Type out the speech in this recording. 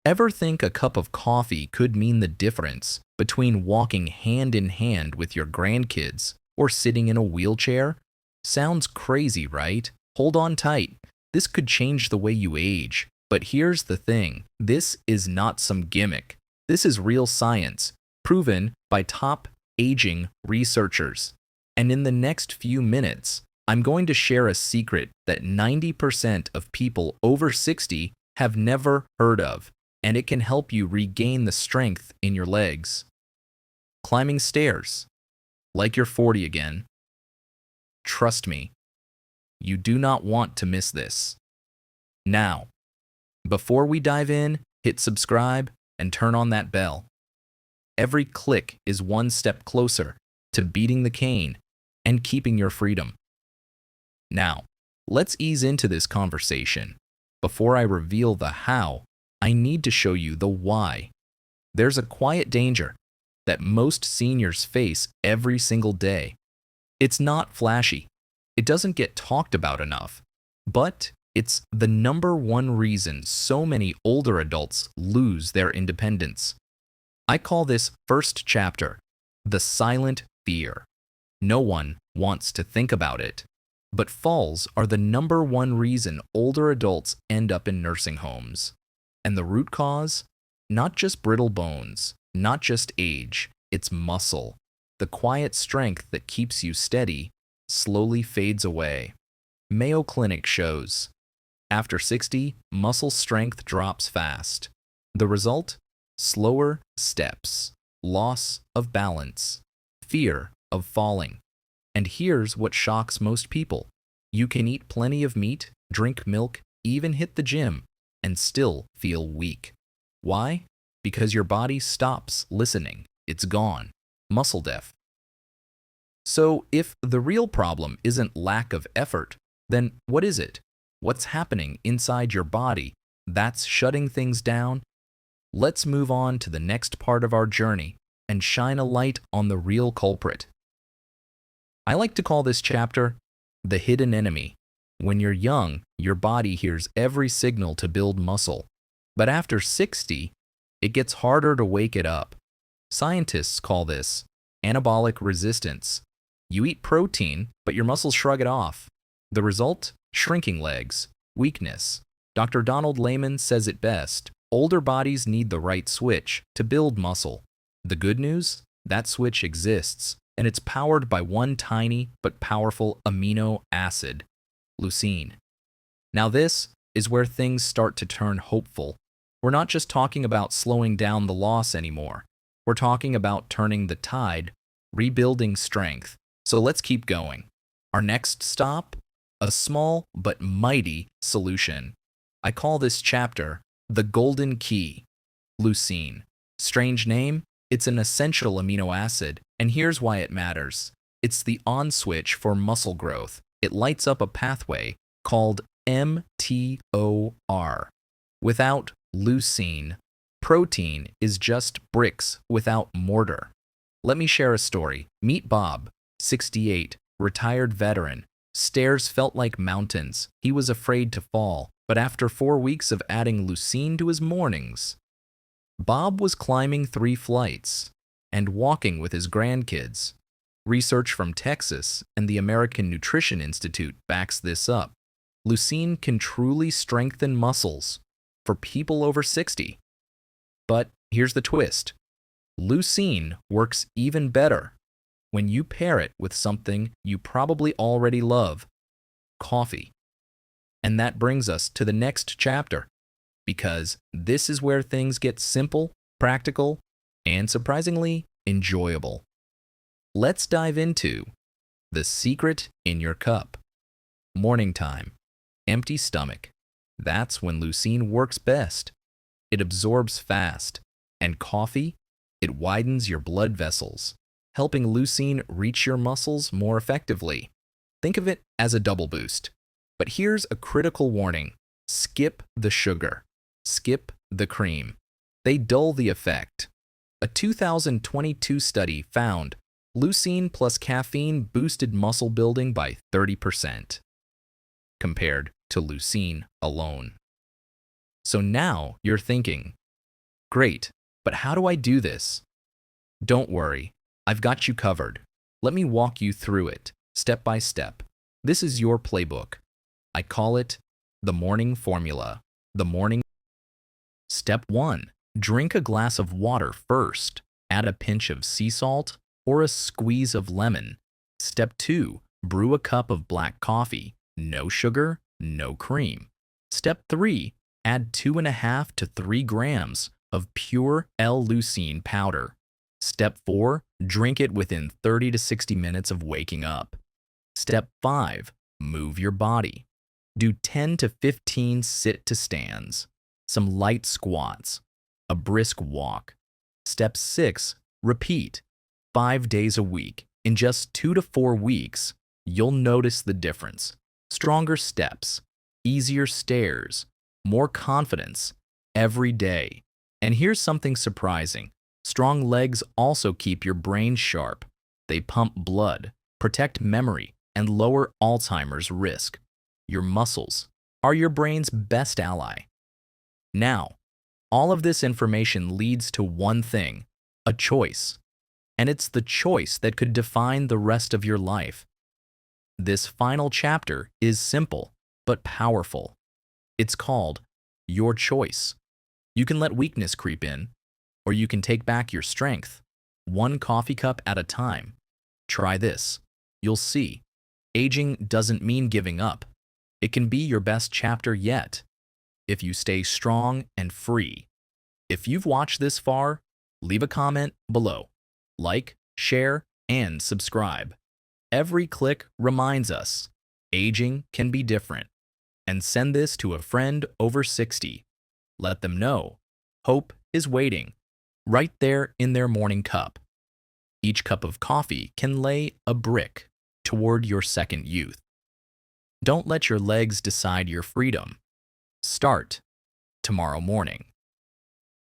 Ever think a cup of coffee could mean the difference between walking hand in hand with your grandkids or sitting in a wheelchair? Sounds crazy, right? Hold on tight. This could change the way you age. But here's the thing, this is not some gimmick. This is real science, proven by top aging researchers. And in the next few minutes, I'm going to share a secret that 90% of people over 60 have never heard of, and it can help you regain the strength in your legs. Climbing stairs, like you're 40 again. Trust me, you do not want to miss this. Now, before we dive in, hit subscribe and turn on that bell. Every click is one step closer to beating the cane and keeping your freedom. Now, let's ease into this conversation. Before I reveal the how, I need to show you the why. There's a quiet danger that most seniors face every single day. It's not flashy. It doesn't get talked about enough, but it's the number one reason so many older adults lose their independence. I call this first chapter the silent fear. No one wants to think about it, but falls are the number one reason older adults end up in nursing homes. And the root cause? Not just brittle bones, not just age, it's muscle. The quiet strength that keeps you steady slowly fades away. Mayo Clinic shows after 60, muscle strength drops fast. The result? Slower steps, loss of balance, fear of falling. And here's what shocks most people. You can eat plenty of meat, drink milk, even hit the gym, and still feel weak. Why? Because your body stops listening. It's gone. Muscle deaf. So if the real problem isn't lack of effort, then what is it? What's happening inside your body that's shutting things down? Let's move on to the next part of our journey and shine a light on the real culprit. I like to call this chapter the hidden enemy. When you're young, your body hears every signal to build muscle. But after 60, it gets harder to wake it up. Scientists call this anabolic resistance. You eat protein, but your muscles shrug it off. The result? Shrinking legs, weakness. Dr. Donald Layman says it best. Older bodies need the right switch to build muscle. The good news? That switch exists, and it's powered by one tiny but powerful amino acid, leucine. Now this is where things start to turn hopeful. We're not just talking about slowing down the loss anymore. We're talking about turning the tide, rebuilding strength. So let's keep going. Our next stop? A small but mighty solution. I call this chapter the golden key, leucine. Strange name? It's an essential amino acid, and here's why it matters. It's the on switch for muscle growth. It lights up a pathway called mTOR. Without leucine, protein is just bricks without mortar. Let me share a story. Meet Bob, 68, retired veteran. Stairs felt like mountains. He was afraid to fall, but after 4 weeks of adding leucine to his mornings, Bob was climbing 3 flights and walking with his grandkids. Research from Texas and the American Nutrition Institute backs this up. Leucine can truly strengthen muscles for people over 60. But here's the twist. Leucine works even better when you pair it with something you probably already love, coffee. And that brings us to the next chapter, because this is where things get simple, practical, and surprisingly enjoyable. Let's dive into the secret in your cup. Morning time, empty stomach. That's when leucine works best. It absorbs fast, and coffee, it widens your blood vessels, helping leucine reach your muscles more effectively. Think of it as a double boost. But here's a critical warning. Skip the sugar. Skip the cream. They dull the effect. A 2022 study found leucine plus caffeine boosted muscle building by 30% compared to leucine alone. So now you're thinking, Great, but how do I do this? Don't worry, I've got you covered. Let me walk you through it, step by step. This is your playbook. I call it the morning formula. The morning. Step 1. Drink a glass of water first. Add a pinch of sea salt or a squeeze of lemon. Step 2. Brew a cup of black coffee. No sugar, no cream. Step 3. Add 2.5 to 3 grams of pure L-leucine powder. Step 4. Drink it within 30 to 60 minutes of waking up. Step 5. Move your body. Do 10 to 15 sit-to-stands, some light squats, a brisk walk. Step 6. Repeat 5 days a week. In just 2 to 4 weeks, you'll notice the difference. Stronger steps, easier stairs, more confidence every day. And here's something surprising. Strong legs also keep your brain sharp. They pump blood, protect memory, and lower Alzheimer's risk. Your muscles are your brain's best ally. Now, all of this information leads to one thing, a choice. And it's the choice that could define the rest of your life. This final chapter is simple, but powerful. It's called Your Choice. You can let weakness creep in, or you can take back your strength, one coffee cup at a time. Try this. You'll see. Aging doesn't mean giving up. It can be your best chapter yet, if you stay strong and free. If you've watched this far, leave a comment below. Like, share, and subscribe. Every click reminds us, aging can be different. And send this to a friend over 60. Let them know hope is waiting, right there in their morning cup. Each cup of coffee can lay a brick toward your second youth. Don't let your legs decide your freedom. Start tomorrow morning.